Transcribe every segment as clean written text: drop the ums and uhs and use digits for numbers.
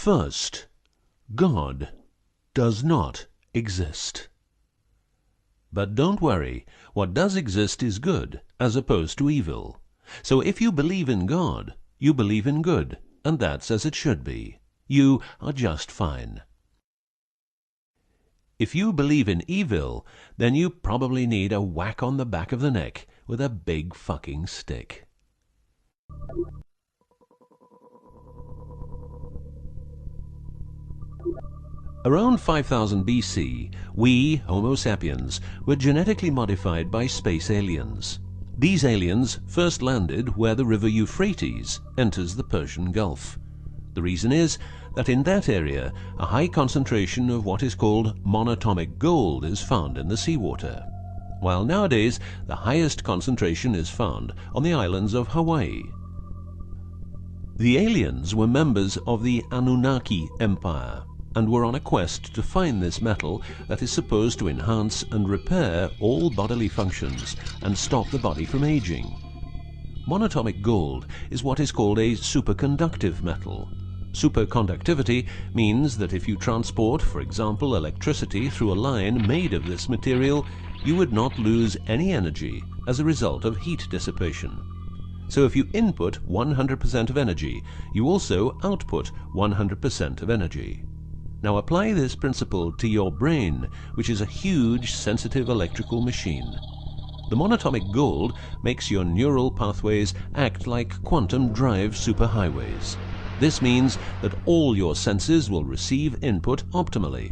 First, God does not exist. But don't worry, what does exist is good, as opposed to evil. So if you believe in God, you believe in good, and that's as it should be. You are just fine. If you believe in evil, then you probably need a whack on the back of the neck with a big fucking stick. Around 5000 BC, we, Homo sapiens, were genetically modified by space aliens. These aliens first landed where the river Euphrates enters the Persian Gulf. The reason is that in that area, a high concentration of what is called monatomic gold is found in the seawater, while nowadays the highest concentration is found on the islands of Hawaii. The aliens were members of the Anunnaki Empire and were on a quest to find this metal that is supposed to enhance and repair all bodily functions and stop the body from aging. Monatomic gold is what is called a superconductive metal. Superconductivity means that if you transport, for example, electricity through a line made of this material, you would not lose any energy as a result of heat dissipation. So if you input 100% of energy, you also output 100% of energy. Now apply this principle to your brain, which is a huge, sensitive electrical machine. The monatomic gold makes your neural pathways act like quantum drive superhighways. This means that all your senses will receive input optimally.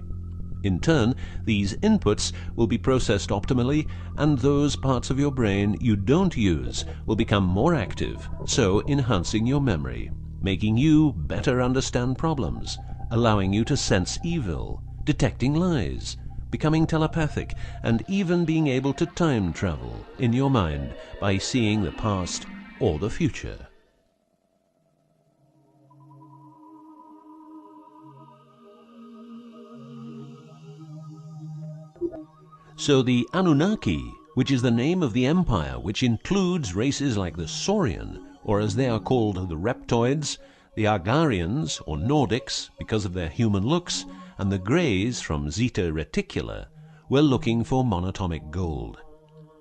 In turn, these inputs will be processed optimally, and those parts of your brain you don't use will become more active, so enhancing your memory, making you better understand problems, allowing you to sense evil, detecting lies, becoming telepathic, and even being able to time travel in your mind by seeing the past or the future. So the Anunnaki, which is the name of the empire which includes races like the Saurian, or as they are called the Reptoids, the Argarians or Nordics because of their human looks, and the Greys from Zeta Reticula, were looking for monatomic gold.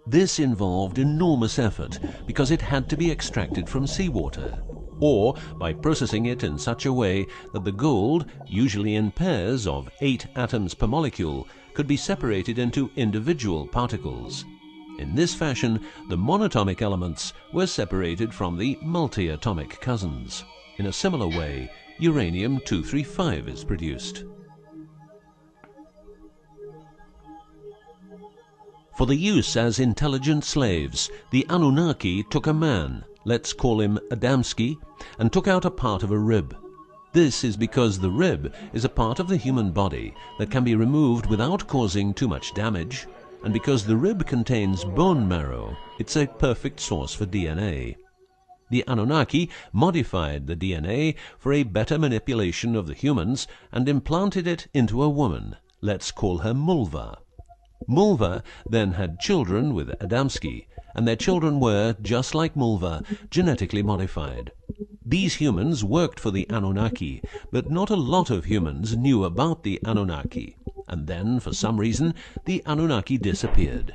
This involved enormous effort because it had to be extracted from seawater, or by processing it in such a way that the gold, usually in pairs of 8 atoms per molecule, could be separated into individual particles. In this fashion, the monatomic elements were separated from the multi-atomic cousins. In a similar way, uranium-235 is produced. For the use as intelligent slaves, the Anunnaki took a man, let's call him Adamski, and took out a part of a rib. This is because the rib is a part of the human body that can be removed without causing too much damage, and because the rib contains bone marrow, it's a perfect source for DNA. The Anunnaki modified the DNA for a better manipulation of the humans and implanted it into a woman, let's call her Mulva. Mulva then had children with Adamski, and their children were, just like Mulva, genetically modified. These humans worked for the Anunnaki, but not a lot of humans knew about the Anunnaki, and then, for some reason, the Anunnaki disappeared.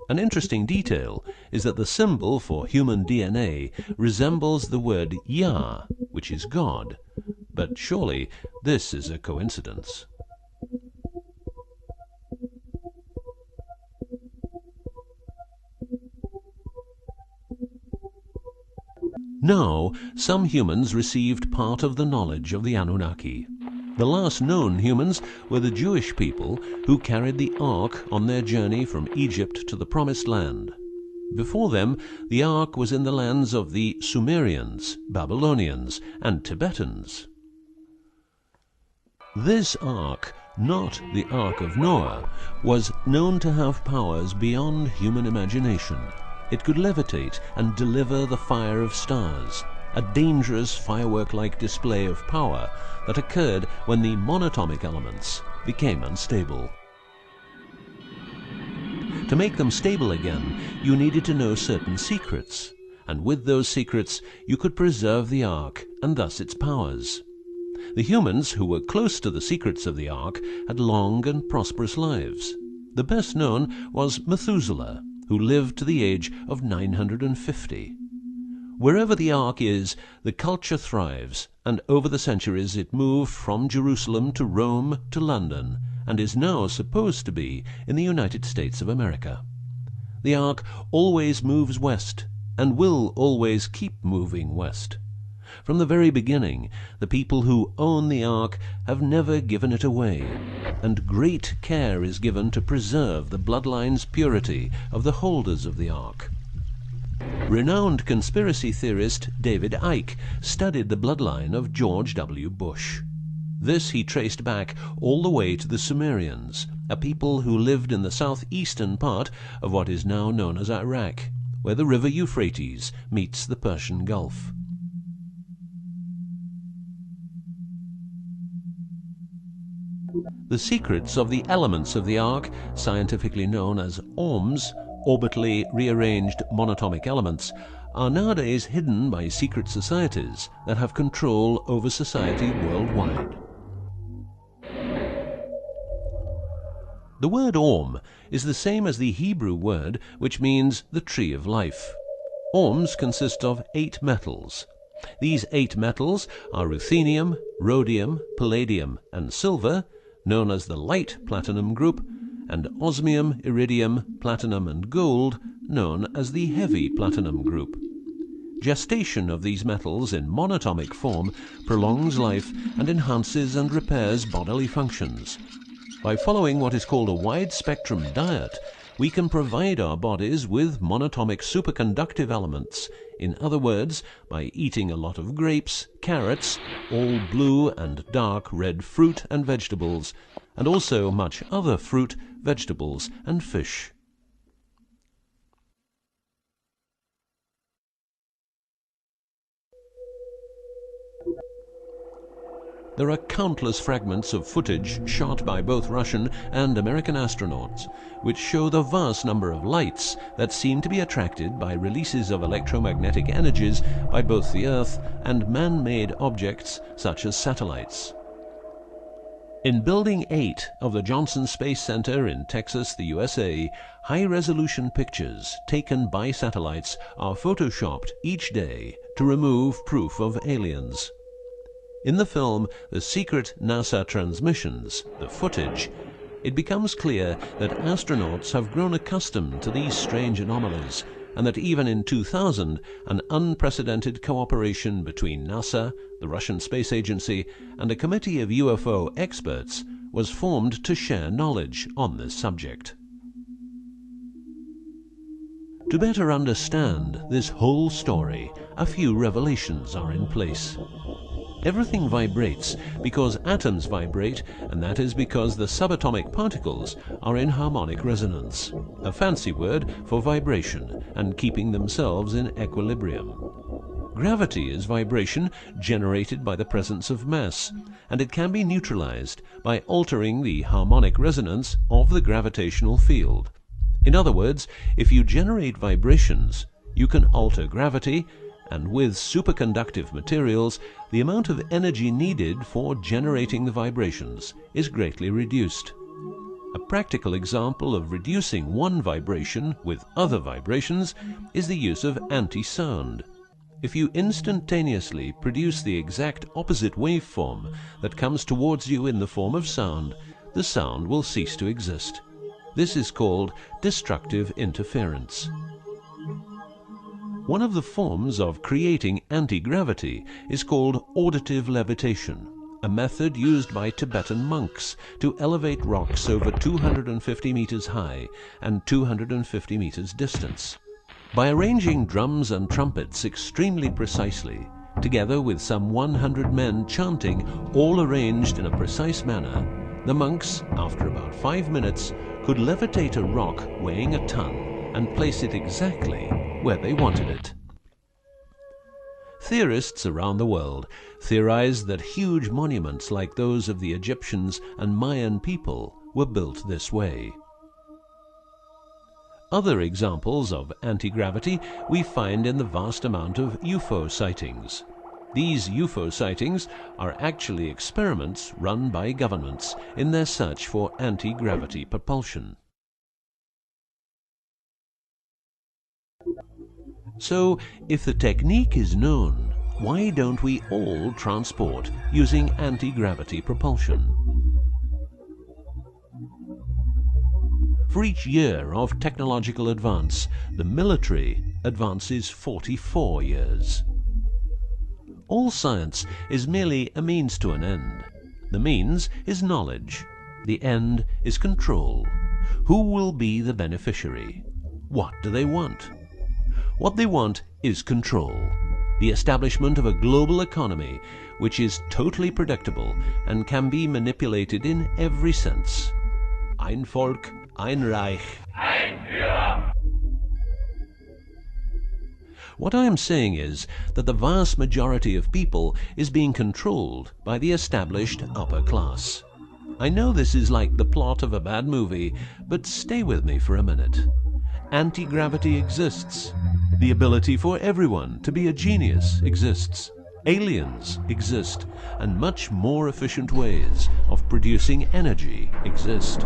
An interesting detail is that the symbol for human DNA resembles the word Yah, which is God, but surely this is a coincidence. Now, some humans received part of the knowledge of the Anunnaki. The last known humans were the Jewish people who carried the Ark on their journey from Egypt to the Promised Land. Before them, the Ark was in the lands of the Sumerians, Babylonians, and Tibetans. This Ark, not the Ark of Noah, was known to have powers beyond human imagination. It could levitate and deliver the fire of stars, a dangerous firework-like display of power that occurred when the monatomic elements became unstable. To make them stable again, you needed to know certain secrets, and with those secrets you could preserve the Ark and thus its powers. The humans who were close to the secrets of the Ark had long and prosperous lives. The best known was Methuselah, who lived to the age of 950. Wherever the Ark is, the culture thrives, and over the centuries it moved from Jerusalem to Rome to London, and is now supposed to be in the United States of America. The Ark always moves west, and will always keep moving west. From the very beginning, the people who own the Ark have never given it away, and great care is given to preserve the bloodline's purity of the holders of the Ark. Renowned conspiracy theorist David Icke studied the bloodline of George W. Bush. This he traced back all the way to the Sumerians, a people who lived in the southeastern part of what is now known as Iraq, where the river Euphrates meets the Persian Gulf. The secrets of the elements of the Ark, scientifically known as ORMs, orbitally rearranged monatomic elements, are nowadays hidden by secret societies that have control over society worldwide. The word Orm is the same as the Hebrew word which means the tree of life. Orms consist of 8 metals. These 8 metals are ruthenium, rhodium, palladium, and silver, known as the light platinum group, and osmium, iridium, platinum, and gold, known as the heavy platinum group. Gestation of these metals in monatomic form prolongs life and enhances and repairs bodily functions. By following what is called a wide-spectrum diet, we can provide our bodies with monatomic superconductive elements. In other words, by eating a lot of grapes, carrots, all blue and dark red fruit and vegetables, and also much other fruit, vegetables, and fish. There are countless fragments of footage shot by both Russian and American astronauts, which show the vast number of lights that seem to be attracted by releases of electromagnetic energies by both the Earth and man-made objects such as satellites. In Building 8 of the Johnson Space Center in Texas, the USA, high-resolution pictures taken by satellites are photoshopped each day to remove proof of aliens. In the film The Secret NASA Transmissions, the footage, it becomes clear that astronauts have grown accustomed to these strange anomalies, and that even in 2000, an unprecedented cooperation between NASA, the Russian Space Agency, and a committee of UFO experts was formed to share knowledge on this subject. To better understand this whole story, a few revelations are in place. Everything vibrates because atoms vibrate, and that is because the subatomic particles are in harmonic resonance, a fancy word for vibration and keeping themselves in equilibrium. Gravity is vibration generated by the presence of mass, and it can be neutralized by altering the harmonic resonance of the gravitational field. In other words, if you generate vibrations, you can alter gravity, and with superconductive materials, the amount of energy needed for generating the vibrations is greatly reduced. A practical example of reducing one vibration with other vibrations is the use of anti-sound. If you instantaneously produce the exact opposite waveform that comes towards you in the form of sound, the sound will cease to exist. This is called destructive interference. One of the forms of creating anti-gravity is called auditive levitation, a method used by Tibetan monks to elevate rocks over 250 meters high and 250 meters distance. By arranging drums and trumpets extremely precisely, together with some 100 men chanting, all arranged in a precise manner, the monks, after about 5 minutes, could levitate a rock weighing a ton and place it exactly where they wanted it. Theorists around the world theorize that huge monuments like those of the Egyptians and Mayan people were built this way. Other examples of anti-gravity we find in the vast amount of UFO sightings. These UFO sightings are actually experiments run by governments in their search for anti-gravity propulsion. So, if the technique is known, why don't we all transport using anti-gravity propulsion? For each year of technological advance, the military advances 44 years. All science is merely a means to an end. The means is knowledge. The end is control. Who will be the beneficiary? What do they want? What they want is control. The establishment of a global economy which is totally predictable and can be manipulated in every sense. Ein Volk, ein Reich, ein Führer. What I am saying is that the vast majority of people is being controlled by the established upper class. I know this is like the plot of a bad movie, but stay with me for a minute. Anti-gravity exists. The ability for everyone to be a genius exists. Aliens exist, and much more efficient ways of producing energy exist.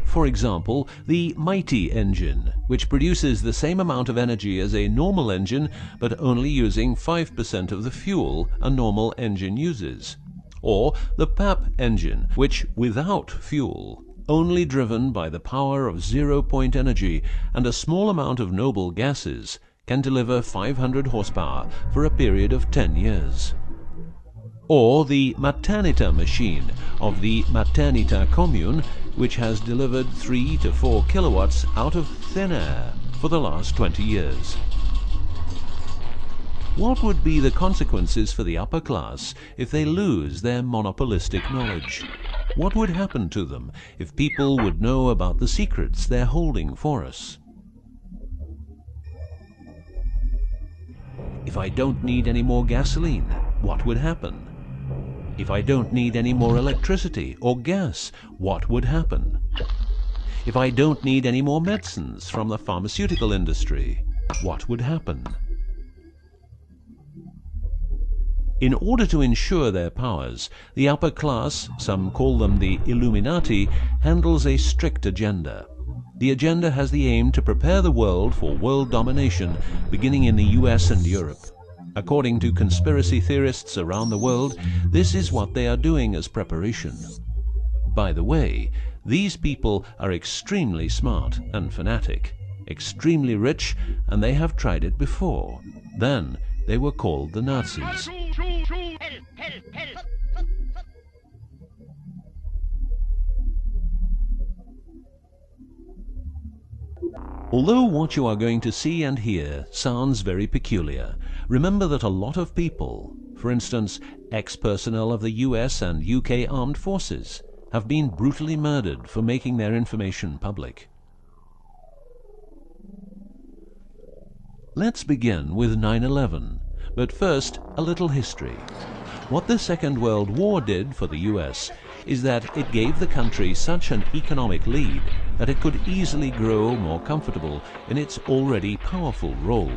For example, the mighty engine, which produces the same amount of energy as a normal engine, but only using 5% of the fuel a normal engine uses. Or the PAP engine, which without fuel, only driven by the power of zero-point energy and a small amount of noble gases, can deliver 500 horsepower for a period of 10 years. Or the Maternita machine of the Maternita commune, which has delivered 3 to 4 kilowatts out of thin air for the last 20 years. What would be the consequences for the upper class if they lose their monopolistic knowledge? What would happen to them if people would know about the secrets they're holding for us? If I don't need any more gasoline, what would happen? If I don't need any more electricity or gas, what would happen? If I don't need any more medicines from the pharmaceutical industry, what would happen? In order to ensure their powers, the upper class, some call them the Illuminati, handles a strict agenda. The agenda has the aim to prepare the world for world domination, beginning in the US and Europe. According to conspiracy theorists around the world, this is what they are doing as preparation. By the way, these people are extremely smart and fanatic, extremely rich, and they have tried it before. Then they were called the Nazis. Although what you are going to see and hear sounds very peculiar, remember that a lot of people, for instance, ex-personnel of the US and UK armed forces, have been brutally murdered for making their information public. Let's begin with 9/11, but first a little history. What the Second World War did for the US is that it gave the country such an economic lead that it could easily grow more comfortable in its already powerful role.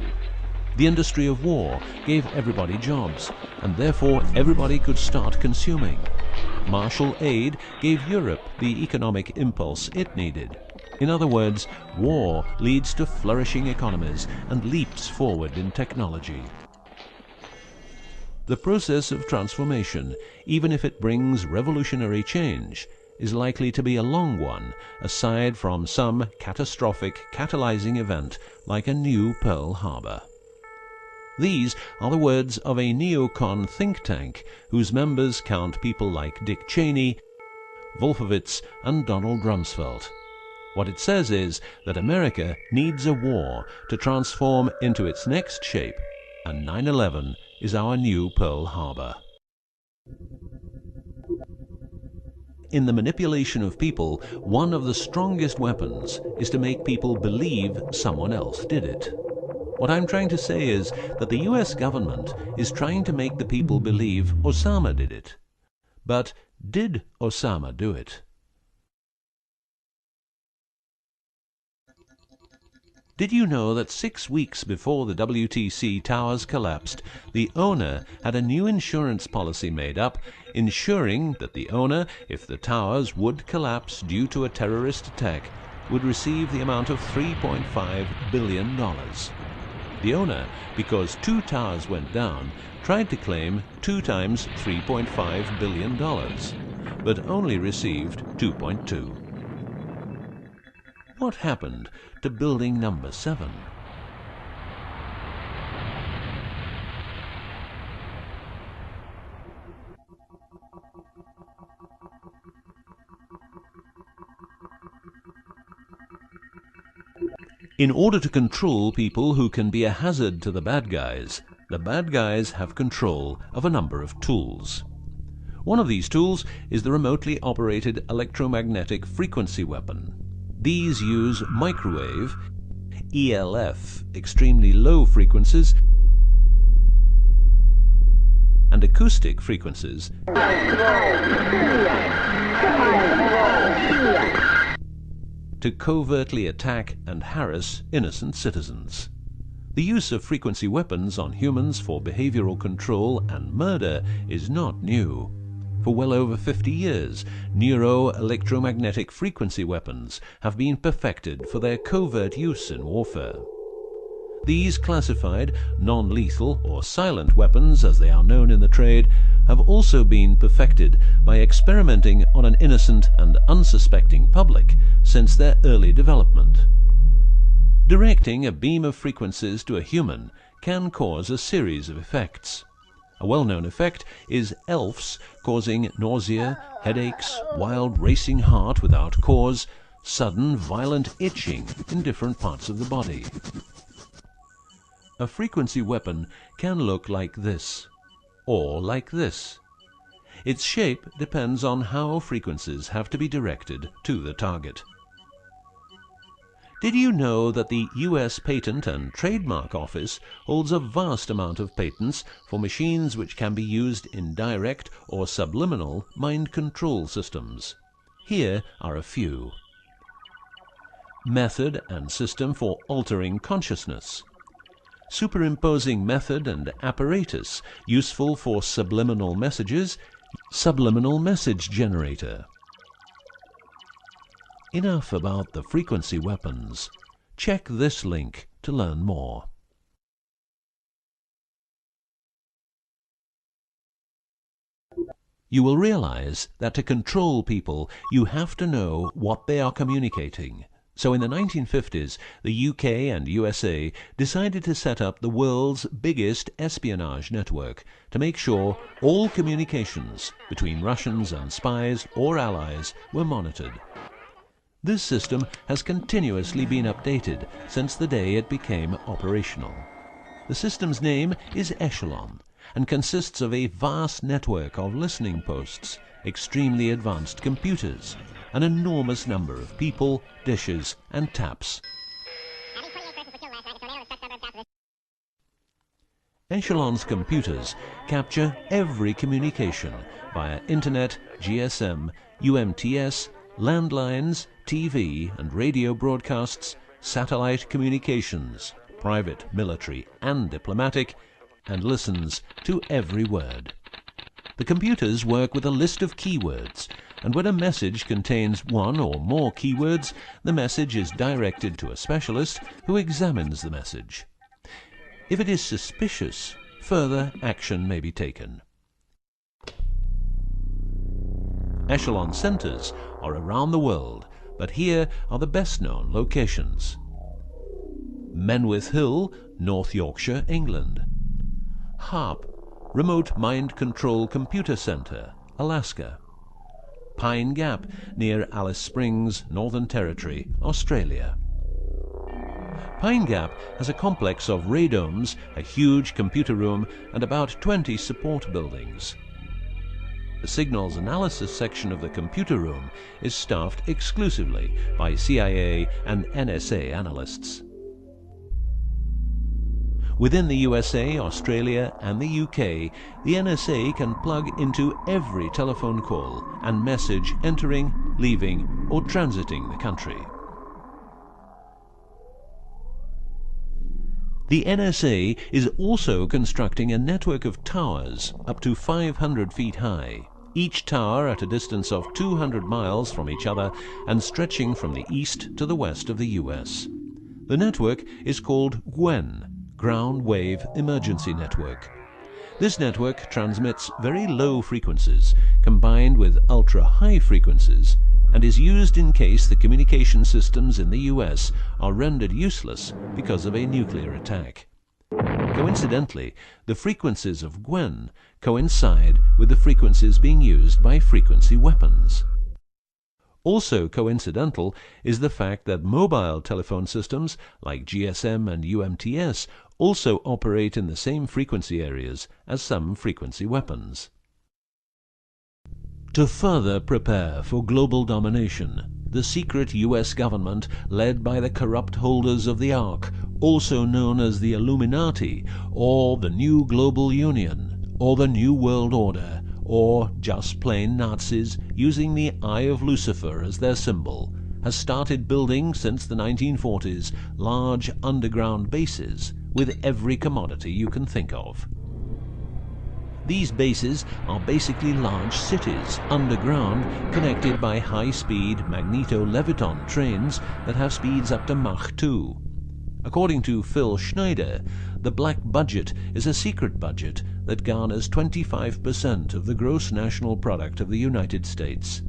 The industry of war gave everybody jobs, and therefore everybody could start consuming. Marshall aid gave Europe the economic impulse it needed. In other words, war leads to flourishing economies and leaps forward in technology. The process of transformation, even if it brings revolutionary change, is likely to be a long one, aside from some catastrophic catalyzing event like a new Pearl Harbor. These are the words of a neocon think tank whose members count people like Dick Cheney, Wolfowitz, and Donald Rumsfeld. What it says is that America needs a war to transform into its next shape, and 9/11 is our new Pearl Harbor. In the manipulation of people, one of the strongest weapons is to make people believe someone else did it. What I'm trying to say is that the US government is trying to make the people believe Osama did it. But did Osama do it? Did you know that 6 weeks before the WTC towers collapsed, the owner had a new insurance policy made up, ensuring that the owner, if the towers would collapse due to a terrorist attack, would receive the amount of $3.5 billion. The owner, because 2 towers went down, tried to claim 2 times $3.5 billion, but only received 2.2. What happened to building number 7? In order to control people who can be a hazard to the bad guys have control of a number of tools. One of these tools is the remotely operated electromagnetic frequency weapon. These use microwave, ELF, extremely low frequencies, and acoustic frequencies to covertly attack and harass innocent citizens. The use of frequency weapons on humans for behavioral control and murder is not new. For well over 50 years, neuro-electromagnetic frequency weapons have been perfected for their covert use in warfare. These classified, non-lethal or silent weapons, as they are known in the trade, have also been perfected by experimenting on an innocent and unsuspecting public since their early development. Directing a beam of frequencies to a human can cause a series of effects. A well-known effect is ELFs causing nausea, headaches, wild racing heart without cause, sudden violent itching in different parts of the body. A frequency weapon can look like this, or like this. Its shape depends on how frequencies have to be directed to the target. Did you know that the US Patent and Trademark Office holds a vast amount of patents for machines which can be used in direct or subliminal mind control systems? Here are a few. Method and system for altering consciousness. Superimposing method and apparatus useful for subliminal messages, subliminal message generator. Enough about the frequency weapons. Check this link to learn more. You will realize that to control people, you have to know what they are communicating. So in the 1950s, the UK and USA decided to set up the world's biggest espionage network to make sure all communications between Russians and spies or allies were monitored. This system has continuously been updated since the day it became operational. The system's name is Echelon and consists of a vast network of listening posts, extremely advanced computers, an enormous number of people, dishes, and taps. Echelon's computers capture every communication via Internet, GSM, UMTS, landlines, TV and radio broadcasts, satellite communications, private, military, and diplomatic, and listens to every word. The computers work with a list of keywords, and when a message contains one or more keywords, the message is directed to a specialist who examines the message. If it is suspicious, further action may be taken. Echelon centers are around the world, but here are the best-known locations. Menwith Hill, North Yorkshire, England. HARP, Remote Mind Control Computer Center, Alaska. Pine Gap, near Alice Springs, Northern Territory, Australia. Pine Gap has a complex of radomes, a huge computer room, and about 20 support buildings. The signals analysis section of the computer room is staffed exclusively by CIA and NSA analysts. Within the USA, Australia, and the UK, the NSA can plug into every telephone call and message entering, leaving, or transiting the country. The NSA is also constructing a network of towers up to 500 feet high, each tower at a distance of 200 miles from each other and stretching from the east to the west of the US. The network is called GWEN, Ground Wave Emergency Network. This network transmits very low frequencies combined with ultra-high frequencies and is used in case the communication systems in the US are rendered useless because of a nuclear attack. Coincidentally, the frequencies of GWEN coincide with the frequencies being used by frequency weapons. Also coincidental is the fact that mobile telephone systems like GSM and UMTS also operate in the same frequency areas as some frequency weapons. To further prepare for global domination, the secret US government, led by the corrupt holders of the Ark, also known as the Illuminati, or the New Global Union, or the New World Order, or just plain Nazis using the Eye of Lucifer as their symbol, has started building since the 1940s large underground bases with every commodity you can think of. These bases are basically large cities underground connected by high-speed magneto-leviton trains that have speeds up to Mach 2. According to Phil Schneider, the black budget is a secret budget that garners 25% of the gross national product of the United States.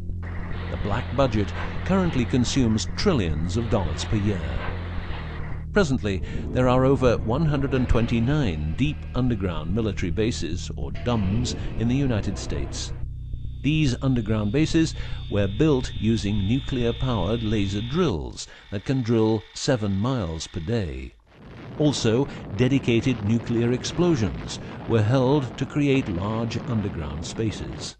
The black budget currently consumes trillions of dollars per year. Presently, there are over 129 deep underground military bases, or DUMBs, in the United States. These underground bases were built using nuclear-powered laser drills that can drill 7 miles per day. Also, dedicated nuclear explosions were held to create large underground spaces.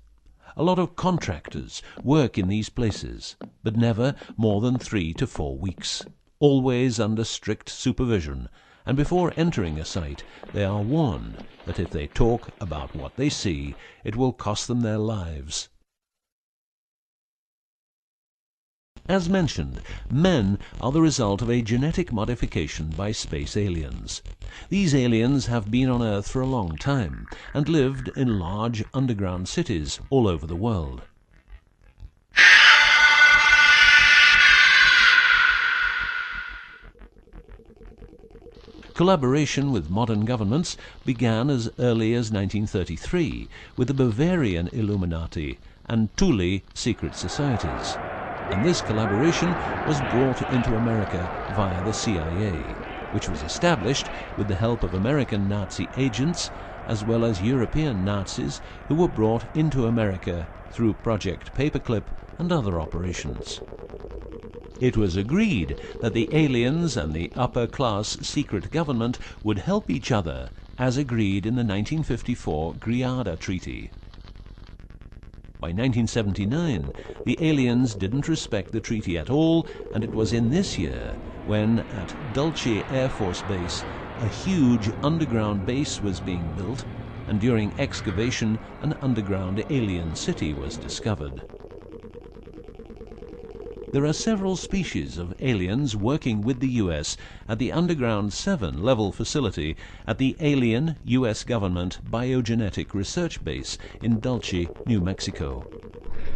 A lot of contractors work in these places, but never more than 3 to 4 weeks. Always under strict supervision, and before entering a site they are warned that if they talk about what they see, it will cost them their lives. As mentioned, men are the result of a genetic modification by space aliens. These aliens have been on Earth for a long time and lived in large underground cities all over the world. Collaboration with modern governments began as early as 1933 with the Bavarian Illuminati and Thule secret societies, and this collaboration was brought into America via the CIA, which was established with the help of American Nazi agents as well as European Nazis who were brought into America through Project Paperclip and other operations. It was agreed that the aliens and the upper-class secret government would help each other, as agreed in the 1954 Greada Treaty. By 1979, the aliens didn't respect the treaty at all, and it was in this year when, at Dulce Air Force Base, a huge underground base was being built, and during excavation, an underground alien city was discovered. There are several species of aliens working with the US at the Underground 7 level facility at the Alien US Government Biogenetic Research Base in Dulce, New Mexico.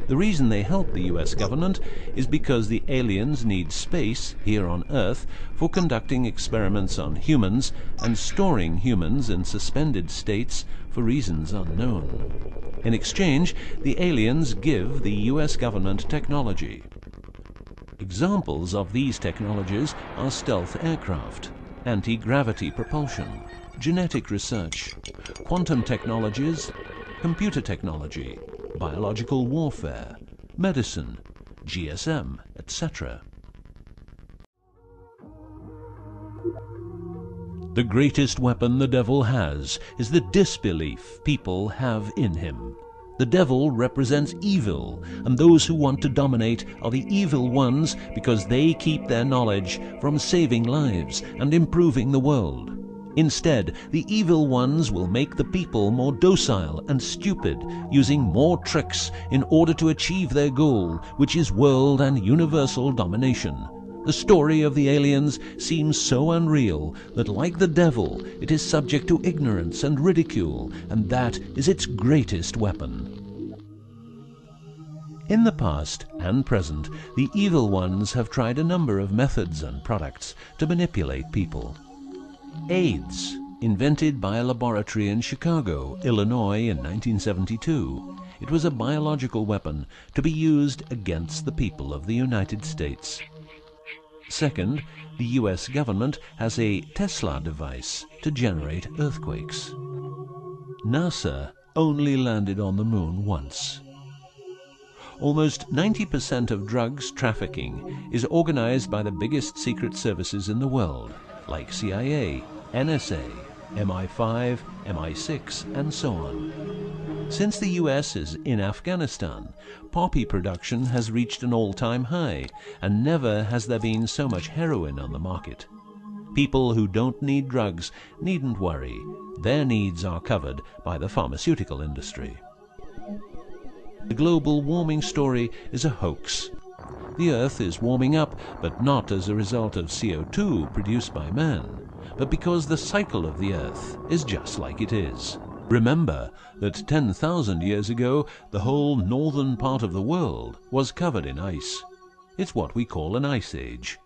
The reason they help the US government is because the aliens need space here on Earth for conducting experiments on humans and storing humans in suspended states for reasons unknown. In exchange, the aliens give the US government technology. Examples of these technologies are stealth aircraft, anti-gravity propulsion, genetic research, quantum technologies, computer technology, biological warfare, medicine, GSM, etc. The greatest weapon the devil has is the disbelief people have in him. The devil represents evil, and those who want to dominate are the evil ones because they keep their knowledge from saving lives and improving the world. Instead, the evil ones will make the people more docile and stupid, using more tricks in order to achieve their goal, which is world and universal domination. The story of the aliens seems so unreal that, like the devil, it is subject to ignorance and ridicule, and that is its greatest weapon. In the past and present, the evil ones have tried a number of methods and products to manipulate people. AIDS, invented by a laboratory in Chicago, Illinois in 1972. It was a biological weapon to be used against the people of the United States. Second, the US government has a Tesla device to generate earthquakes. NASA only landed on the moon once. Almost 90% of drugs trafficking is organized by the biggest secret services in the world, like CIA, NSA, MI5, MI6, and so on. Since the US is in Afghanistan, poppy production has reached an all-time high, and never has there been so much heroin on the market. People who don't need drugs needn't worry. Their needs are covered by the pharmaceutical industry. The global warming story is a hoax. The Earth is warming up, but not as a result of CO2 produced by man, but because the cycle of the Earth is just like it is. Remember that 10,000 years ago, the whole northern part of the world was covered in ice. It's what we call an ice age.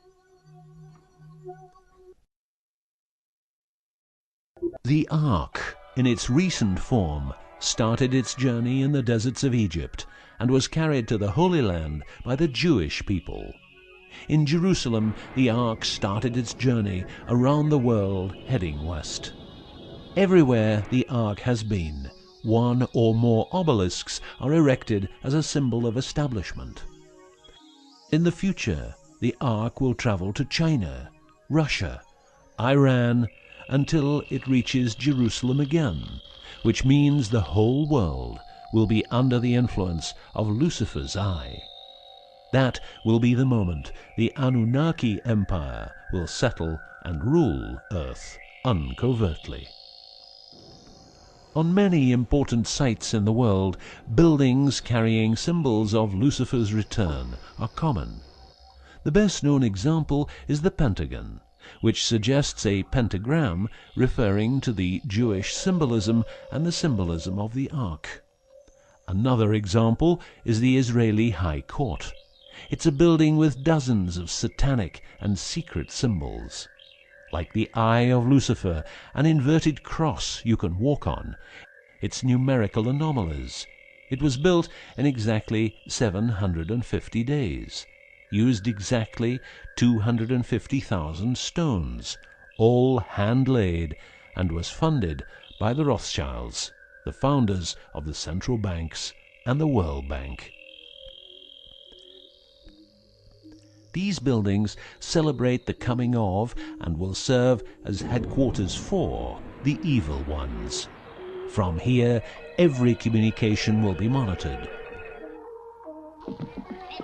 The Ark, in its recent form, started its journey in the deserts of Egypt and was carried to the Holy Land by the Jewish people. In Jerusalem, the Ark started its journey around the world heading west. Everywhere the Ark has been, one or more obelisks are erected as a symbol of establishment. In the future, the Ark will travel to China, Russia, Iran, until it reaches Jerusalem again, which means the whole world will be under the influence of Lucifer's eye. That will be the moment the Anunnaki Empire will settle and rule Earth uncovertly. On many important sites in the world, buildings carrying symbols of Lucifer's return are common. The best-known example is the Pentagon, which suggests a pentagram referring to the Jewish symbolism and the symbolism of the Ark. Another example is the Israeli High Court. It's a building with dozens of satanic and secret symbols. Like the Eye of Lucifer, an inverted cross you can walk on. Its numerical anomalies. It was built in exactly 750 days. Used exactly 250,000 stones, all hand-laid, and was funded by the Rothschilds, the founders of the central banks and the World Bank. These buildings celebrate the coming of and will serve as headquarters for the evil ones. From here, every communication will be monitored.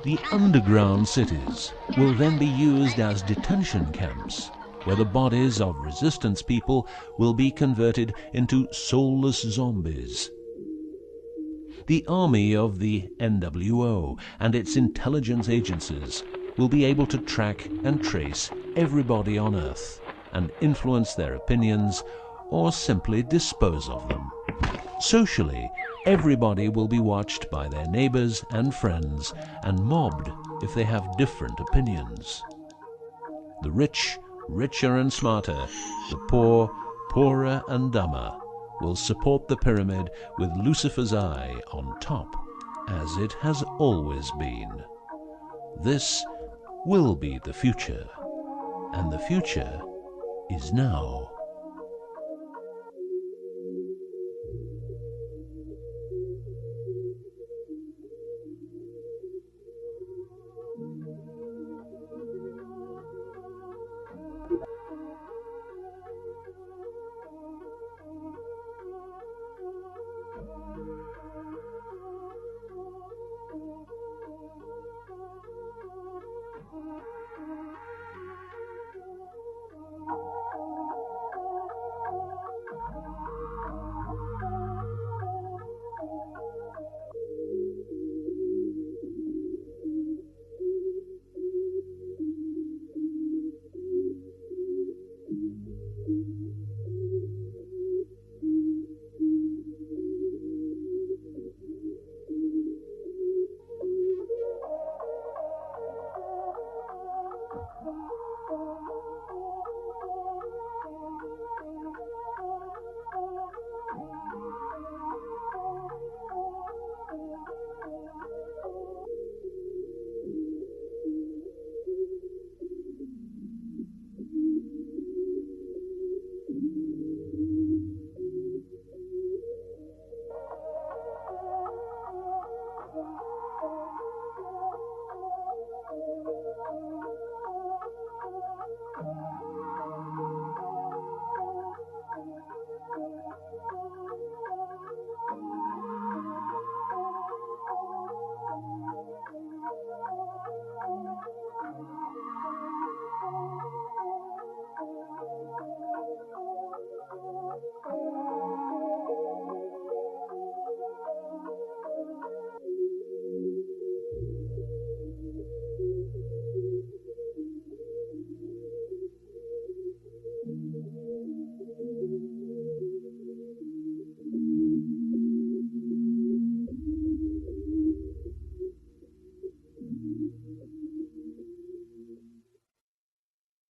The underground cities will then be used as detention camps, where the bodies of resistance people will be converted into soulless zombies. The army of the NWO and its intelligence agencies will be able to track and trace everybody on Earth and influence their opinions or simply dispose of them. Socially, everybody will be watched by their neighbors and friends and mobbed if they have different opinions. The rich, richer and smarter, the poor, poorer and dumber, will support the pyramid with Lucifer's eye on top, as it has always been. This will be the future, and the future is now.